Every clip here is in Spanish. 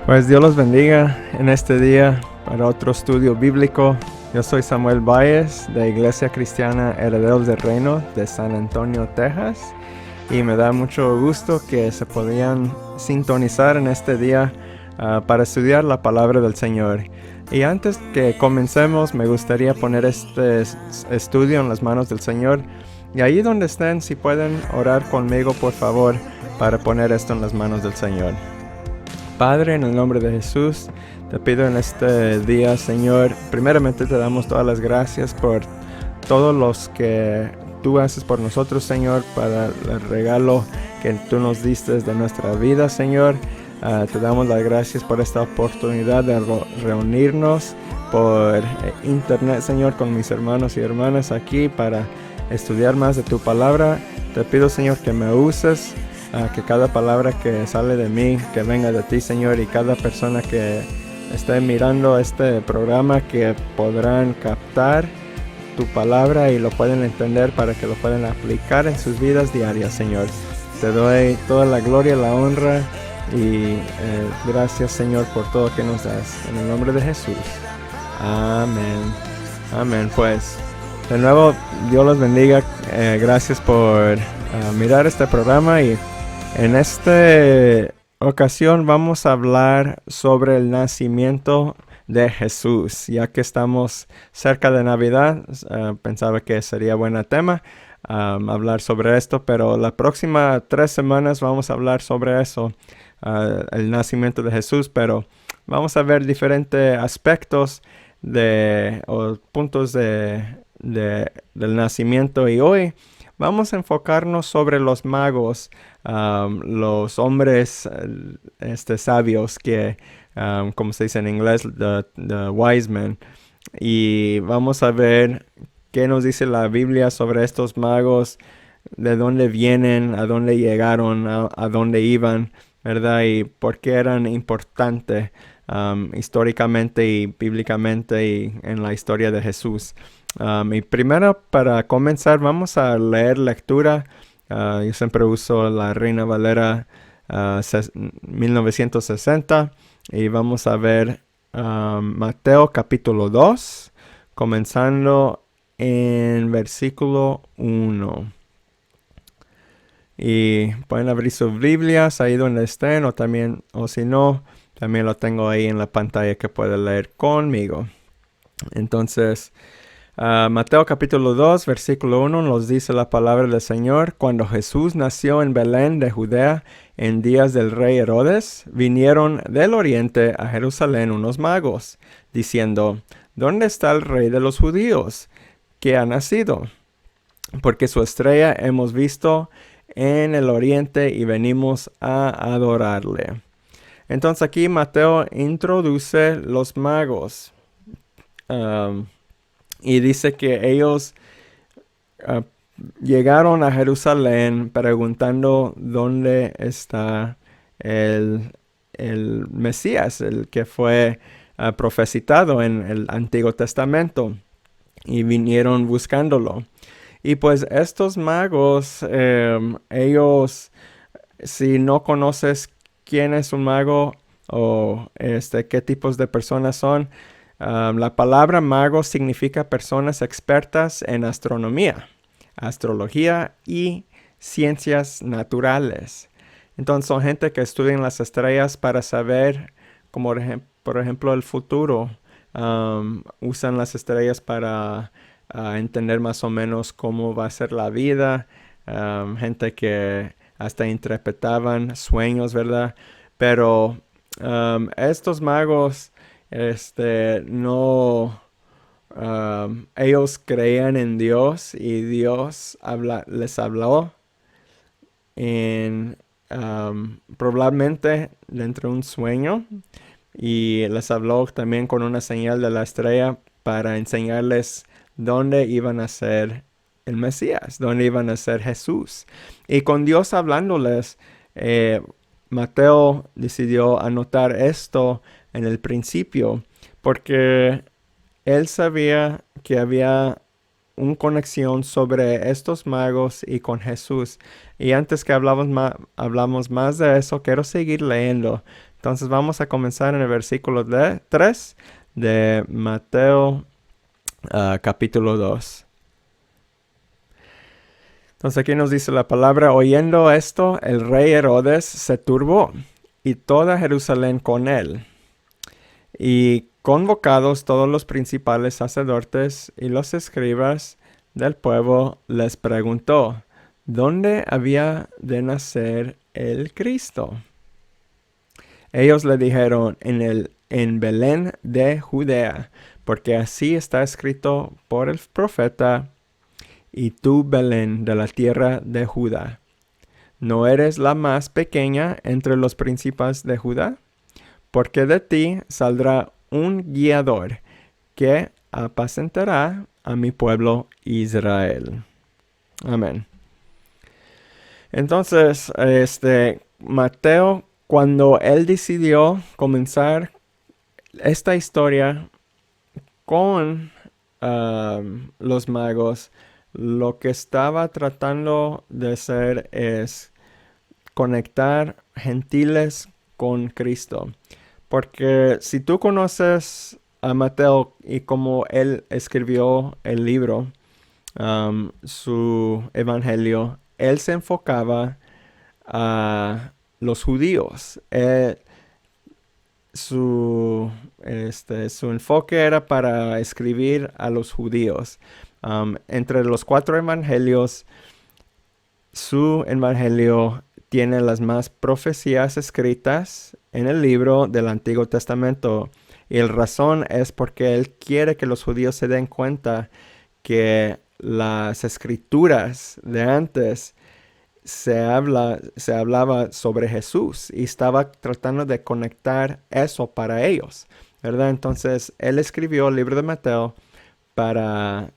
Pues Dios los bendiga en este día para otro estudio bíblico. Yo soy Samuel Valles de Iglesia Cristiana Herederos del Reino de San Antonio, Texas. Y me da mucho gusto que se podían sintonizar en este día para estudiar la palabra del Señor. Y antes que comencemos, me gustaría poner este estudio en las manos del Señor. Y ahí donde estén, si pueden orar conmigo, por favor, para poner esto en las manos del Señor. Padre, en el nombre de Jesús, te pido en este día, Señor, primeramente te damos todas las gracias por todos los que tú haces por nosotros, Señor, para el regalo que tú nos diste de nuestra vida, Señor. Te damos las gracias por esta oportunidad de reunirnos por internet, Señor, con mis hermanos y hermanas aquí para estudiar más de tu palabra. Te pido, Señor, que me uses, que cada palabra que sale de mí, que venga de ti, Señor, y cada persona que esté mirando este programa, que podrán captar tu palabra y lo pueden entender para que lo puedan aplicar en sus vidas diarias, Señor. Te doy toda la gloria, la honra y gracias, Señor, por todo que nos das. En el nombre de Jesús. Amén. Amén. Pues, de nuevo, Dios los bendiga. Gracias por mirar este programa y en esta ocasión vamos a hablar sobre el nacimiento de Jesús. Ya que estamos cerca de Navidad, pensaba que sería buen tema hablar sobre esto, pero las próximas 3 semanas vamos a hablar sobre eso, el nacimiento de Jesús, pero vamos a ver diferentes aspectos o puntos del nacimiento, y hoy vamos a enfocarnos sobre los magos, los hombres sabios que, como se dice en inglés, the wise men. Y vamos a ver qué nos dice la Biblia sobre estos magos, de dónde vienen, a dónde llegaron, a dónde iban, ¿verdad? Y por qué eran importantes históricamente y bíblicamente y en la historia de Jesús. Y primero, para comenzar, vamos a leer lectura. Yo siempre uso la Reina Valera 1960 y vamos a ver Mateo capítulo 2, comenzando en versículo 1. Y pueden abrir sus Biblias ahí donde estén, o si no, también lo tengo ahí en la pantalla que pueden leer conmigo. Entonces, Mateo capítulo 2, versículo 1 nos dice la palabra del Señor: Cuando Jesús nació en Belén de Judea, en días del rey Herodes, vinieron del oriente a Jerusalén unos magos, diciendo: ¿Dónde está el rey de los judíos, que ha nacido? Porque su estrella hemos visto en el oriente y venimos a adorarle. Entonces aquí Mateo introduce los magos. Y dice que ellos llegaron a Jerusalén preguntando dónde está el Mesías, el que fue profetizado en el Antiguo Testamento, y vinieron buscándolo. Y pues estos magos, ellos, si no conoces quién es un mago o qué tipos de personas son, la palabra mago significa personas expertas en astronomía, astrología y ciencias naturales. Entonces son gente que estudian las estrellas para saber, como por ejemplo, el futuro. Usan las estrellas para entender más o menos cómo va a ser la vida. Gente que hasta interpretaban sueños, ¿verdad? Pero estos magos, no, ellos creían en Dios y Dios les habló probablemente dentro de un sueño, y les habló también con una señal de la estrella para enseñarles dónde iban a ser el Mesías, dónde iban a ser Jesús. Y con Dios hablándoles, Mateo decidió anotar esto en el principio, porque él sabía que había una conexión sobre estos magos y con Jesús. Y antes que hablamos más de eso, quiero seguir leyendo Entonces vamos a comenzar en el versículo 3 de Mateo capítulo 2. Entonces aquí nos dice la palabra: oyendo esto, el rey Herodes se turbó, y toda Jerusalén con él. Y convocados todos los principales sacerdotes y los escribas del pueblo, les preguntó, ¿dónde había de nacer el Cristo? Ellos le dijeron, en Belén de Judea, porque así está escrito por el profeta: y tú, Belén, de la tierra de Judá, ¿no eres la más pequeña entre los príncipes de Judá? Porque de ti saldrá un guiador que apacentará a mi pueblo Israel. Amén. Entonces, Mateo, cuando él decidió comenzar esta historia con los magos, lo que estaba tratando de hacer es conectar gentiles con Cristo. Porque si tú conoces a Mateo y cómo él escribió el libro, su evangelio, él se enfocaba a los judíos. Su enfoque era para escribir a los judíos. Entre los 4 evangelios, su evangelio tiene las más profecías escritas en el libro del Antiguo Testamento. Y la razón es porque él quiere que los judíos se den cuenta que las escrituras de antes se hablaba sobre Jesús y estaba tratando de conectar eso para ellos, ¿verdad? Entonces, él escribió el libro de Mateo para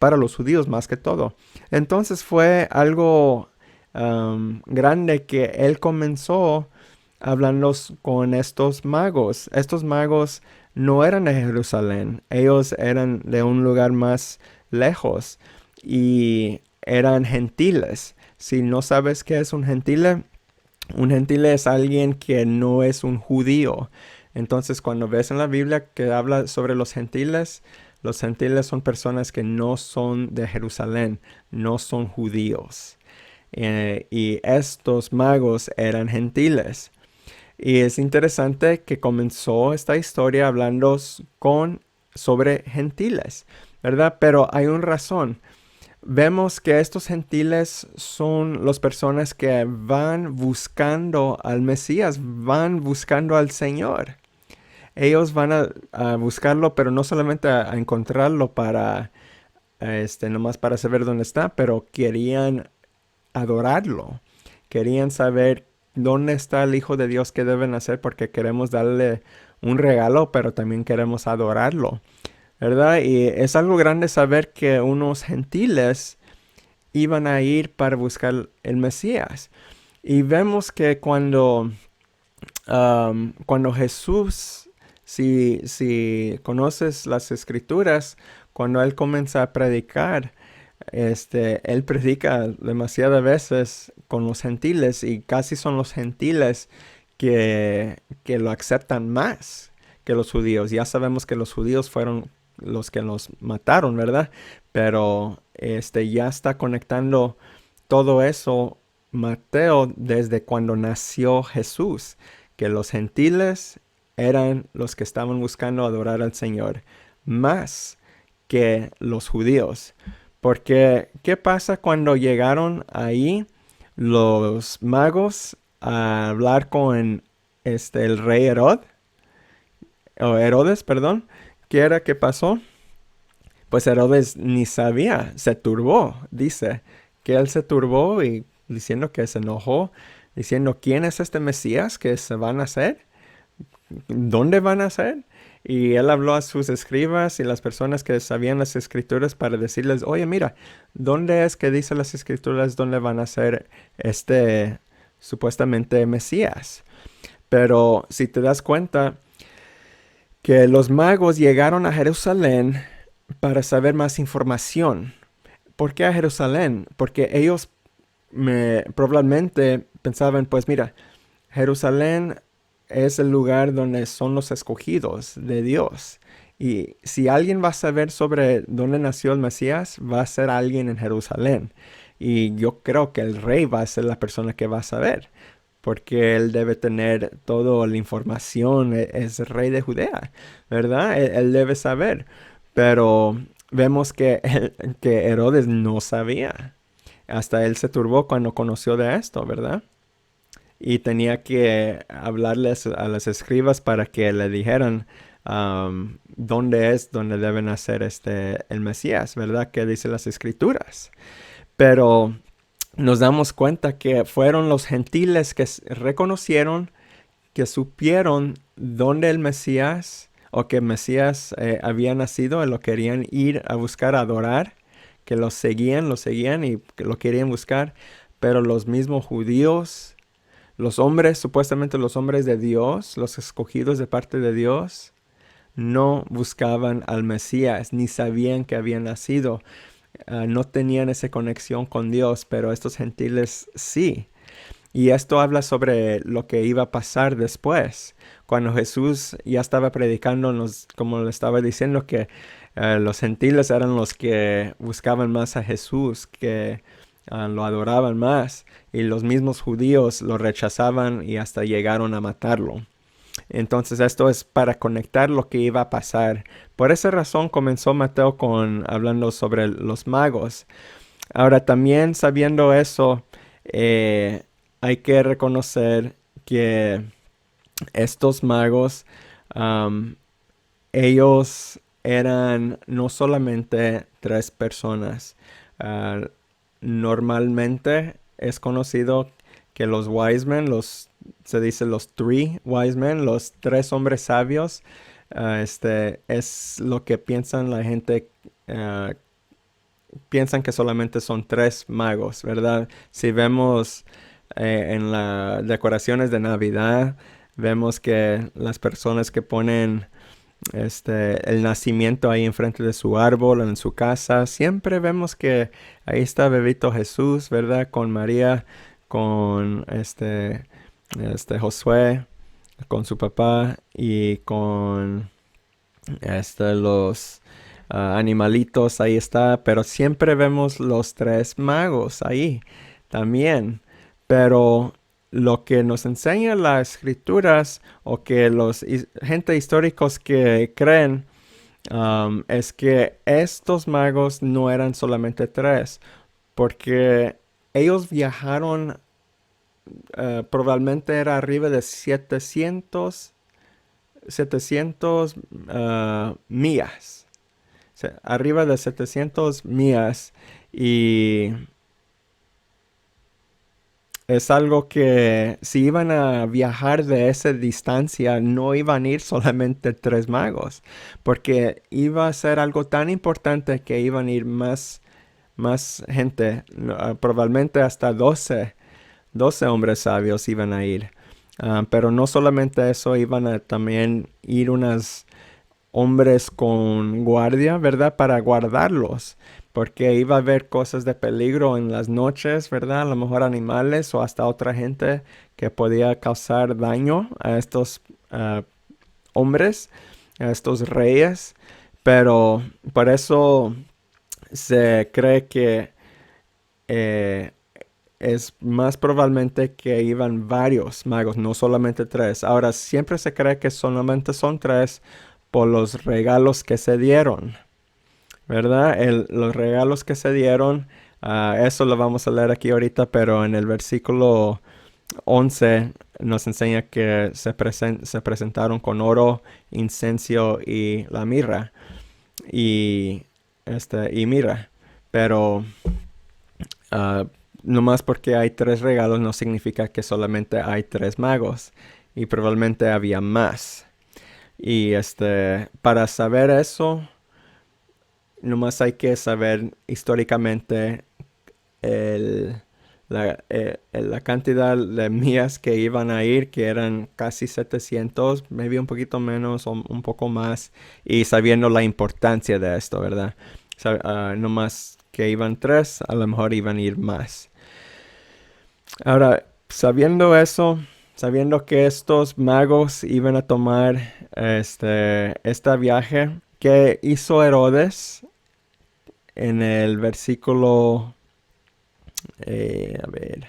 los judíos más que todo. Entonces fue algo grande que él comenzó hablando con estos magos. Estos magos no eran de Jerusalén, ellos eran de un lugar más lejos y eran gentiles. Si no sabes qué es un gentile es alguien que no es un judío. Entonces, cuando ves en la Biblia que habla sobre los gentiles son personas que no son de Jerusalén, no son judíos. Y estos magos eran gentiles. Y es interesante que comenzó esta historia hablando sobre gentiles, ¿verdad? Pero hay una razón. Vemos que estos gentiles son las personas que van buscando al Mesías, van buscando al Señor. Ellos van a buscarlo, pero no solamente a encontrarlo para, nomás para saber dónde está, pero querían adorarlo. Querían saber dónde está el Hijo de Dios que deben hacer, porque queremos darle un regalo, pero también queremos adorarlo, ¿verdad? Y es algo grande saber que unos gentiles iban a ir para buscar el Mesías. Y vemos que cuando Jesús, si conoces las escrituras, cuando él comienza a predicar, él predica demasiadas veces con los gentiles y casi son los gentiles que lo aceptan más que los judíos. Ya sabemos que los judíos fueron los que los mataron, ¿verdad? Pero ya está conectando todo eso Mateo desde cuando nació Jesús, que los gentiles eran los que estaban buscando adorar al Señor más que los judíos. Porque, ¿qué pasa cuando llegaron ahí los magos a hablar con el rey Herodes, perdón? ¿Qué era que pasó? Pues Herodes ni sabía, se turbó, dice que él se turbó y diciendo que se enojó, diciendo, ¿quién es este Mesías que se van a hacer? ¿Dónde van a ser? Y él habló a sus escribas y las personas que sabían las escrituras para decirles, oye, mira, ¿dónde es que dice las escrituras dónde van a ser supuestamente Mesías? Pero si te das cuenta que los magos llegaron a Jerusalén para saber más información. ¿Por qué a Jerusalén? Porque ellos probablemente pensaban, pues mira, Jerusalén es el lugar donde son los escogidos de Dios. Y si alguien va a saber sobre dónde nació el Mesías, va a ser alguien en Jerusalén. Y yo creo que el rey va a ser la persona que va a saber, porque él debe tener toda la información, es el rey de Judea, ¿verdad? Él debe saber. Pero vemos que Herodes no sabía. Hasta él se turbó cuando conoció de esto, ¿verdad? Y tenía que hablarles a los escribas para que le dijeran dónde es donde deben hacer el Mesías, ¿verdad? Que dice las escrituras. Pero nos damos cuenta que fueron los gentiles que reconocieron, que supieron dónde el Mesías o que el Mesías había nacido y lo querían ir a buscar, a adorar, que lo seguían y que lo querían buscar. Pero los mismos judíos, los hombres, supuestamente los hombres de Dios, los escogidos de parte de Dios, no buscaban al Mesías, ni sabían que había nacido. No tenían esa conexión con Dios, pero estos gentiles sí. Y esto habla sobre lo que iba a pasar después, cuando Jesús ya estaba predicando, como le estaba diciendo, que los gentiles eran los que buscaban más a Jesús, que lo adoraban más, y los mismos judíos lo rechazaban y hasta llegaron a matarlo. Entonces esto es para conectar lo que iba a pasar. Por esa razón comenzó Mateo hablando sobre los magos. Ahora también sabiendo eso, hay que reconocer que estos magos, ellos eran no solamente 3 personas. Normalmente es conocido que los wise men, se dice los 3 wise men, los 3 hombres sabios, es lo que piensan la gente. Piensan que solamente son 3 magos, ¿verdad? Si vemos en las decoraciones de Navidad, vemos que las personas que ponen el nacimiento ahí enfrente de su árbol, en su casa, siempre vemos que ahí está bebito Jesús, ¿verdad? Con María, con Josué, con su papá y con los animalitos, ahí está, pero siempre vemos los 3 magos ahí también. Pero lo que nos enseña las escrituras o que los gente históricos que creen es que estos magos no eran solamente 3, porque ellos viajaron, probablemente era arriba de 700 millas. O sea, arriba de 700 millas. Y es algo que si iban a viajar de esa distancia, no iban a ir solamente 3 magos. Porque iba a ser algo tan importante que iban a ir más gente. Probablemente hasta 12 hombres sabios iban a ir. Pero no solamente eso, iban a también ir unos hombres con guardia, ¿verdad? Para guardarlos, porque iba a haber cosas de peligro en las noches, ¿verdad? A lo mejor animales o hasta otra gente que podía causar daño a estos hombres, a estos reyes. Pero por eso se cree que eh, es más probablemente que iban varios magos, no solamente 3. Ahora, siempre se cree que solamente son 3 por los regalos que se dieron, ¿verdad? Los regalos que se dieron, eso lo vamos a leer aquí ahorita, pero en el versículo 11 nos enseña que se presentaron con oro, incienso y la mirra. Y mirra. Pero nomás porque hay 3 regalos no significa que solamente hay 3 magos. Y probablemente había más. Y para saber eso, nomás hay que saber históricamente la cantidad de millas que iban a ir, que eran casi 700, maybe un poquito menos o un poco más, y sabiendo la importancia de esto, ¿verdad? Nomás que iban 3, a lo mejor iban a ir más. Ahora, sabiendo eso, sabiendo que estos magos iban a tomar este viaje que hizo Herodes en el versículo, a ver,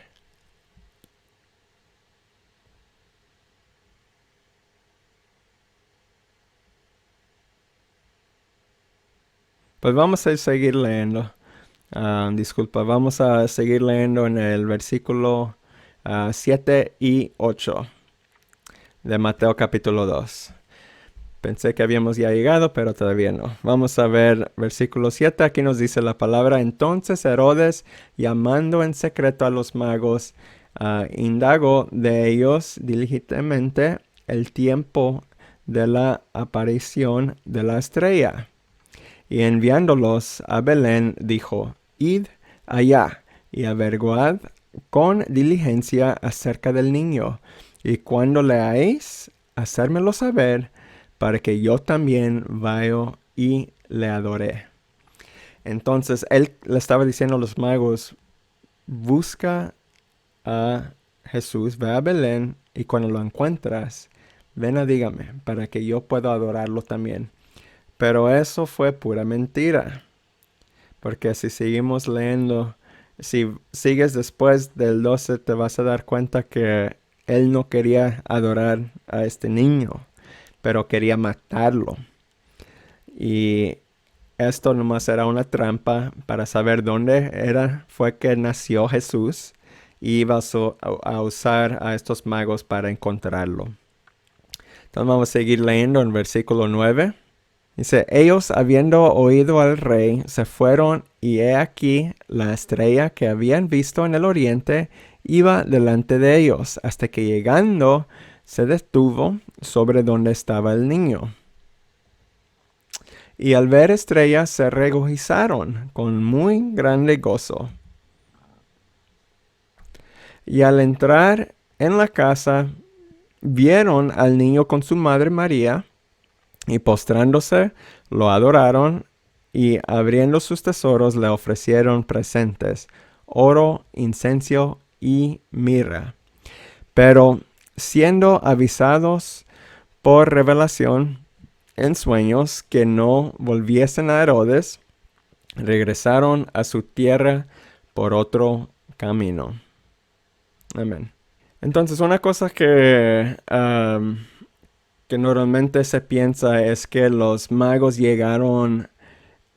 pues vamos a seguir leyendo. Disculpa, vamos a seguir leyendo en el versículo 7 y 8 de Mateo capítulo 2. Pensé que habíamos ya llegado, pero todavía no. Vamos a ver versículo 7. Aquí nos dice la palabra. Entonces Herodes, llamando en secreto a los magos, indagó de ellos diligentemente el tiempo de la aparición de la estrella. Y enviándolos a Belén, dijo, id allá y averiguad con diligencia acerca del niño. Y cuando leáis, hacérmelo saber, para que yo también vaya y le adore. Entonces él le estaba diciendo a los magos, busca a Jesús, ve a Belén, y cuando lo encuentras, ven a dígame, para que yo pueda adorarlo también. Pero eso fue pura mentira. Porque si seguimos leyendo, si sigues después del 12, te vas a dar cuenta que él no quería adorar a este niño, pero quería matarlo. Y esto nomás era una trampa para saber dónde fue que nació Jesús. Y iba a usar a estos magos para encontrarlo. Entonces vamos a seguir leyendo en versículo 9. Dice, ellos habiendo oído al rey, se fueron y he aquí la estrella que habían visto en el oriente iba delante de ellos, hasta que llegando se detuvo sobre donde estaba el niño. Y al ver estrella se regocijaron con muy grande gozo. Y al entrar en la casa, vieron al niño con su madre María, y postrándose, lo adoraron, y abriendo sus tesoros le ofrecieron presentes, oro, incienso y mirra. Pero siendo avisados por revelación en sueños que no volviesen a Herodes, regresaron a su tierra por otro camino. Amén. Entonces, una cosa que normalmente se piensa es que los magos llegaron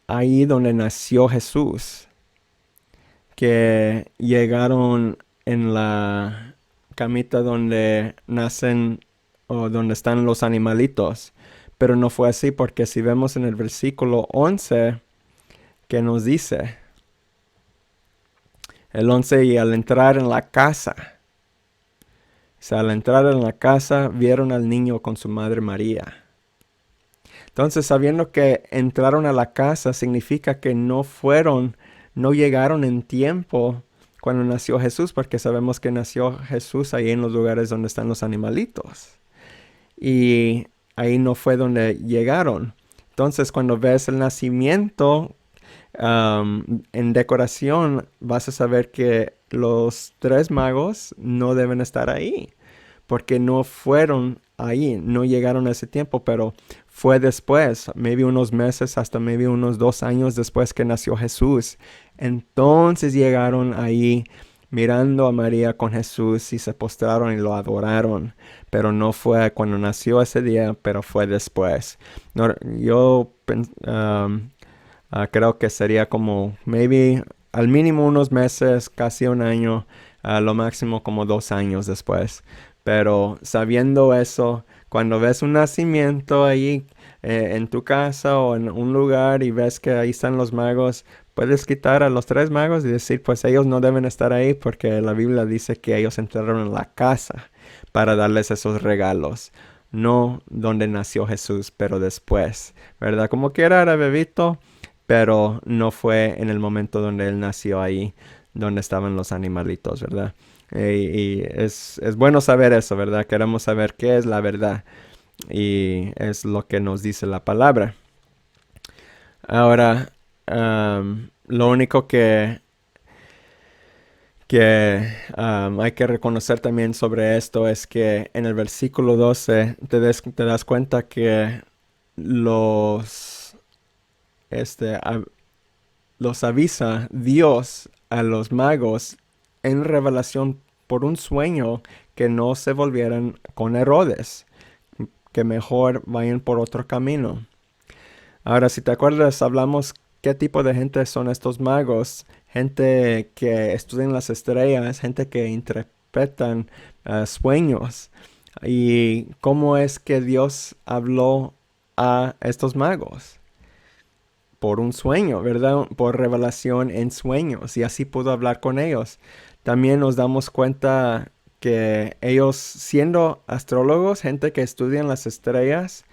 ahí donde nació Jesús, que llegaron en la camita donde nacen o donde están los animalitos, pero no fue así porque si vemos en el versículo 11 que nos dice, el 11, y al entrar en la casa, o sea, al entrar en la casa vieron al niño con su madre María. Entonces, sabiendo que entraron a la casa, significa que no llegaron en tiempo cuando nació Jesús, porque sabemos que nació Jesús ahí en los lugares donde están los animalitos. Y ahí no fue donde llegaron. Entonces, cuando ves el nacimiento en decoración, vas a saber que los tres magos no deben estar ahí, porque no fueron ahí, no llegaron a ese tiempo, pero fue después, maybe unos meses, hasta maybe unos 2 años después que nació Jesús. Entonces llegaron ahí mirando a María con Jesús y se postraron y lo adoraron, pero no fue cuando nació ese día, pero fue después. No, creo que sería como maybe al mínimo unos meses, casi un año, lo máximo como 2 años después. Pero sabiendo eso, cuando ves un nacimiento ahí en tu casa o en un lugar y ves que ahí están los magos, puedes quitar a los 3 magos y decir, pues ellos no deben estar ahí porque la Biblia dice que ellos entraron en la casa para darles esos regalos. No donde nació Jesús, pero después, ¿verdad? Como quiera era bebito, pero no fue en el momento donde él nació ahí, donde estaban los animalitos, ¿verdad? Y es bueno saber eso, ¿verdad? Queremos saber qué es la verdad. Y es lo que nos dice la palabra. Ahora, lo único que que hay que reconocer también sobre esto es que en el versículo 12 te das cuenta que los, este, los avisa Dios a los magos en revelación por un sueño que no se volvieran con Herodes, que mejor vayan por otro camino. Ahora, si te acuerdas, hablamos qué tipo de gente son estos magos. Gente que estudian las estrellas, gente que interpretan sueños. Y cómo es que Dios habló a estos magos. Por un sueño, ¿verdad? Por revelación en sueños. Y así pudo hablar con ellos. También nos damos cuenta que ellos, siendo astrólogos, gente que estudian las estrellas,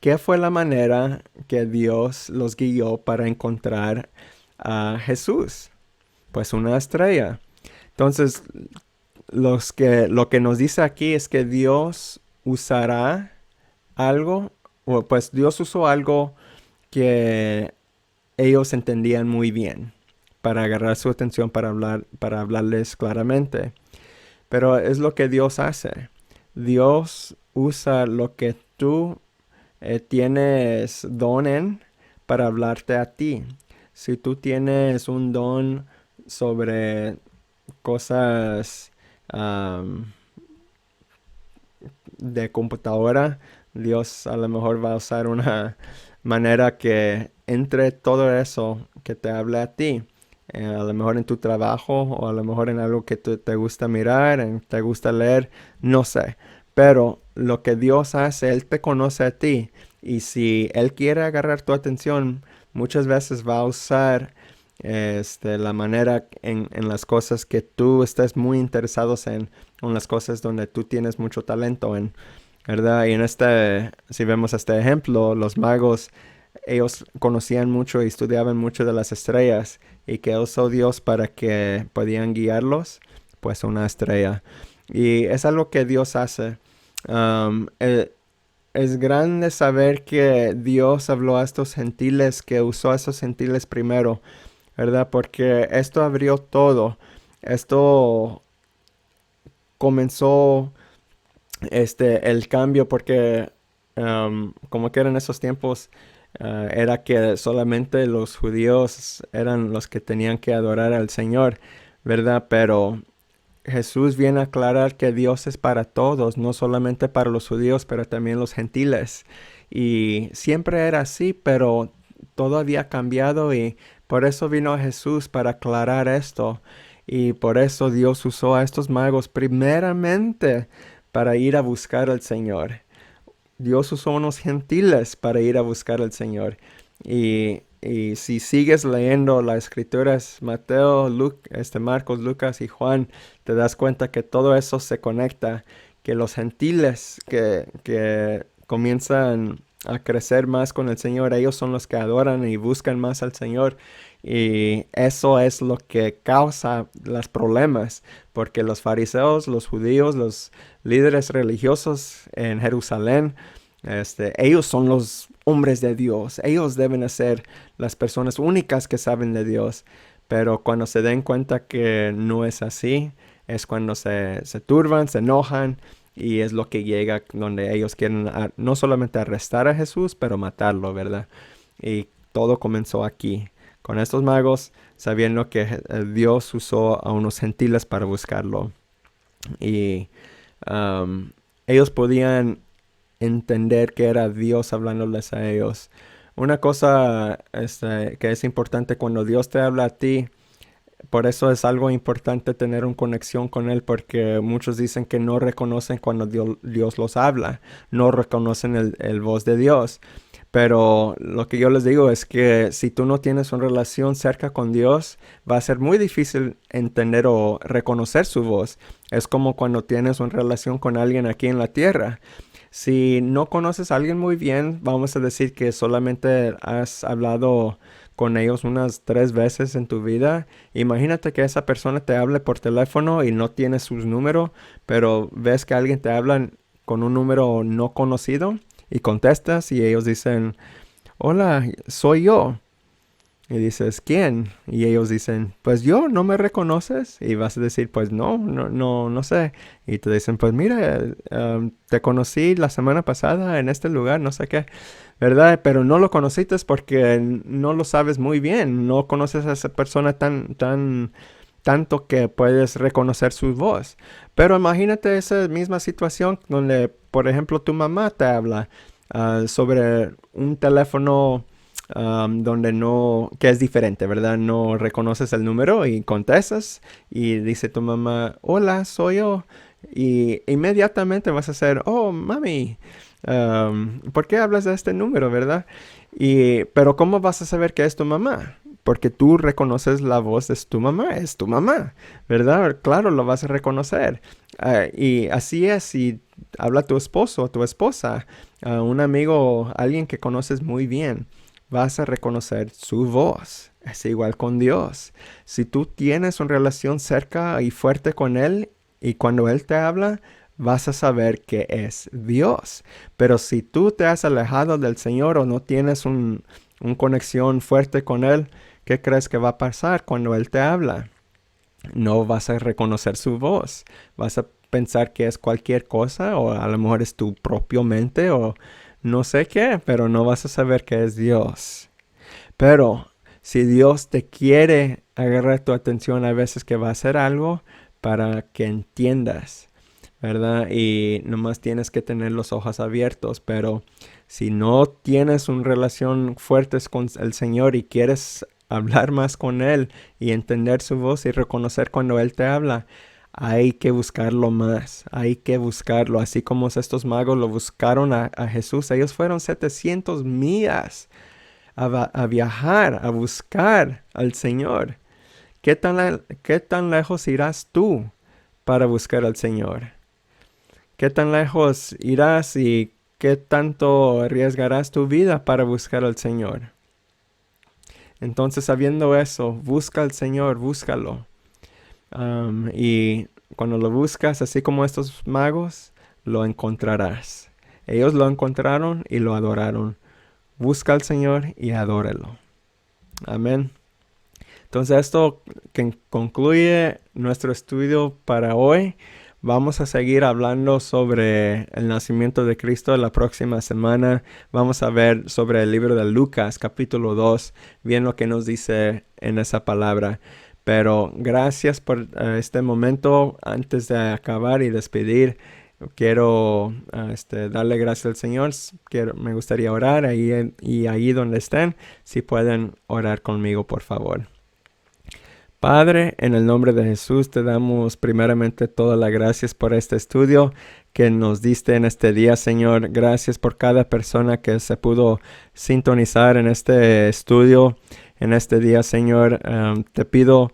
¿qué fue la manera que Dios los guió para encontrar a Jesús? Pues una estrella. Entonces, lo que nos dice aquí es que Dios usará algo, o pues Dios usó algo que ellos entendían muy bien para agarrar su atención para hablarles claramente. Pero es lo que Dios hace. Dios usa lo que tú tienes don en para hablarte a ti. Si tú tienes un don sobre cosas de computadora, Dios a lo mejor va a usar una manera que entre todo eso que te hable a ti. A lo mejor en tu trabajo o a lo mejor en algo que te gusta mirar, te gusta leer, no sé. Pero lo que Dios hace, Él te conoce a ti. Y si Él quiere agarrar tu atención, muchas veces va a usar la manera en las cosas que tú estés muy interesados en las cosas donde tú tienes mucho talento en, ¿verdad? Y si vemos este ejemplo, los magos, ellos conocían mucho y estudiaban mucho de las estrellas y que usó Dios para que podían guiarlos, pues una estrella. Y es algo que Dios hace. Um, eh, es grande saber que Dios habló a estos gentiles, que usó a esos gentiles primero, ¿verdad? Porque esto abrió todo. Esto comenzó el cambio porque como que eran esos tiempos, era que solamente los judíos eran los que tenían que adorar al Señor, ¿verdad? Pero Jesús viene a aclarar que Dios es para todos, no solamente para los judíos, pero también los gentiles. Y siempre era así, pero todo había cambiado y por eso vino Jesús para aclarar esto. Y por eso Dios usó a estos magos primeramente para ir a buscar al Señor. Dios usó unos gentiles para ir a buscar al Señor. Y si sigues leyendo las escrituras, Mateo, Marcos, Lucas y Juan, te das cuenta que todo eso se conecta, que los gentiles que comienzan a crecer más con el Señor, ellos son los que adoran y buscan más al Señor. Y eso es lo que causa los problemas, porque los fariseos, los judíos, los líderes religiosos en Jerusalén, ellos son los hombres de Dios. Ellos deben ser las personas únicas que saben de Dios. Pero cuando se den cuenta que no es así, es cuando se turban, se enojan y es lo que llega donde ellos quieren no solamente arrestar a Jesús, pero matarlo, ¿verdad? Y todo comenzó aquí, con estos magos, sabiendo que Dios usó a unos gentiles para buscarlo. Y ellos podían entender que era Dios hablándoles a ellos. Una cosa que es importante cuando Dios te habla a ti, por eso es algo importante tener una conexión con Él, porque muchos dicen que no reconocen cuando Dios los habla, no reconocen el voz de Dios. Pero lo que yo les digo es que si tú no tienes una relación cerca con Dios, va a ser muy difícil entender o reconocer su voz. Es como cuando tienes una relación con alguien aquí en la tierra. Si no conoces a alguien muy bien, vamos a decir que solamente has hablado con ellos unas 3 veces en tu vida. Imagínate que esa persona te hable por teléfono y no tienes sus números, pero ves que alguien te habla con un número no conocido y contestas y ellos dicen, hola, soy yo. Y dices, ¿quién? Y ellos dicen, pues yo, ¿no me reconoces? Y vas a decir, pues no sé. Y te dicen, pues mira, te conocí la semana pasada en este lugar, no sé qué, ¿verdad? Pero no lo conociste porque no lo sabes muy bien, no conoces a esa persona tanto que puedes reconocer su voz. Pero imagínate esa misma situación donde, por ejemplo, tu mamá te habla sobre un teléfono donde no, que es diferente, ¿verdad? No reconoces el número y contestas y dice tu mamá, hola, soy yo. Y inmediatamente vas a hacer, oh, mami, ¿por qué hablas de este número, verdad? Pero ¿cómo vas a saber que es tu mamá? Porque tú reconoces la voz de tu mamá, es tu mamá, ¿verdad? Claro, lo vas a reconocer. Y así es si habla tu esposo o tu esposa, un amigo, alguien que conoces muy bien, vas a reconocer su voz. Es igual con Dios. Si tú tienes una relación cerca y fuerte con Él y cuando Él te habla, vas a saber que es Dios. Pero si tú te has alejado del Señor o no tienes una conexión fuerte con Él, ¿qué crees que va a pasar cuando Él te habla? No vas a reconocer su voz. Vas a pensar que es cualquier cosa o a lo mejor es tu propia mente o no sé qué, pero no vas a saber que es Dios. Pero si Dios te quiere agarrar tu atención, hay veces que va a hacer algo para que entiendas, ¿verdad? Y nomás tienes que tener los ojos abiertos, pero si no tienes una relación fuerte con el Señor y quieres hablar más con Él y entender su voz y reconocer cuando Él te habla, hay que buscarlo más, hay que buscarlo, así como estos magos lo buscaron a Jesús. Ellos fueron 700 millas a viajar, a buscar al Señor. ¿Qué tan lejos irás tú para buscar al Señor? ¿Qué tan lejos irás y qué tanto arriesgarás tu vida para buscar al Señor? Entonces, sabiendo eso, busca al Señor, búscalo. Y cuando lo buscas, así como estos magos, lo encontrarás. Ellos lo encontraron y lo adoraron. Busca al Señor y adórelo. Amén. Entonces esto que concluye nuestro estudio para hoy. Vamos a seguir hablando sobre el nacimiento de Cristo la próxima semana. Vamos a ver sobre el libro de Lucas, capítulo 2, bien lo que nos dice en esa palabra. Pero gracias por este momento. Antes de acabar y despedir, quiero darle gracias al Señor. Me gustaría orar y ahí donde estén, si pueden orar conmigo, por favor. Padre, en el nombre de Jesús te damos primeramente todas las gracias por este estudio que nos diste en este día, Señor. Gracias por cada persona que se pudo sintonizar en este estudio, en este día, Señor. Te pido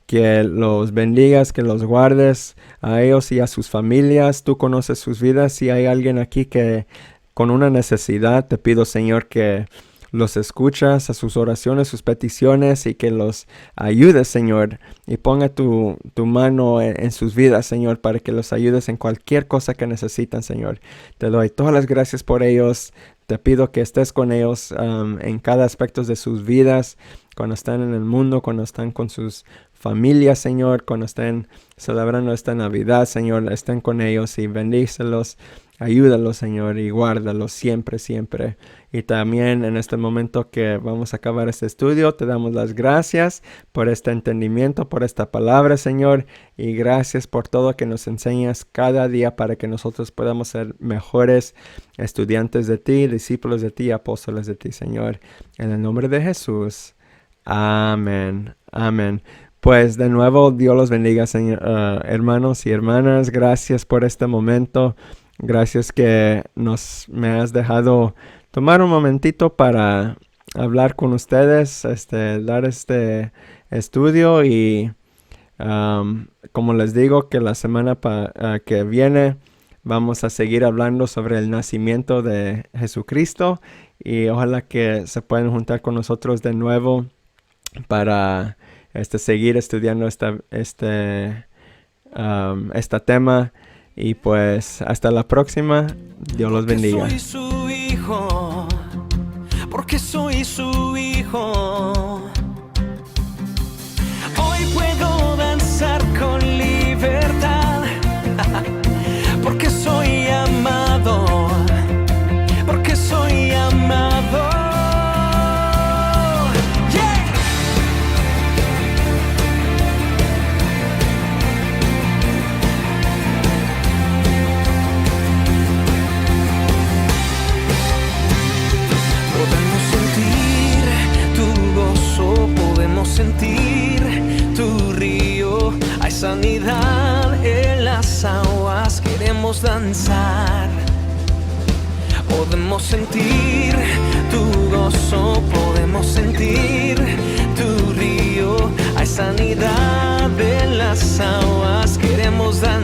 que los bendigas, que los guardes a ellos y a sus familias. Tú conoces sus vidas. Si hay alguien aquí que con una necesidad, te pido, Señor, que los escuchas a sus oraciones, sus peticiones y que los ayudes, Señor. Y ponga tu mano en sus vidas, Señor, para que los ayudes en cualquier cosa que necesitan, Señor. Te doy todas las gracias por ellos. Te pido que estés con ellos en cada aspecto de sus vidas, cuando están en el mundo, cuando están con sus familias, Señor, cuando estén celebrando esta Navidad, Señor, estén con ellos y bendícelos, ayúdalos, Señor, y guárdalos siempre, siempre. Y también en este momento que vamos a acabar este estudio, te damos las gracias por este entendimiento, por esta palabra, Señor, y gracias por todo que nos enseñas cada día para que nosotros podamos ser mejores estudiantes de ti, discípulos de ti, apóstoles de ti, Señor. En el nombre de Jesús. Amén. Amén. Pues de nuevo, Dios los bendiga, Señor, hermanos y hermanas. Gracias por este momento. Gracias que me has dejado tomar un momentito para hablar con ustedes, dar este estudio y como les digo que la semana que viene vamos a seguir hablando sobre el nacimiento de Jesucristo y ojalá que se puedan juntar con nosotros de nuevo para seguir estudiando este tema. Y pues hasta la próxima. Dios los bendiga. Soy su hijo, porque soy su hijo. con libertad, porque soy amado, porque soy amado. Yeah. Podemos sentir tu gozo, podemos sentir tu río. Hay sanidad en las aguas, queremos danzar. Podemos sentir tu gozo, podemos sentir tu río. Hay sanidad en las aguas, queremos danzar.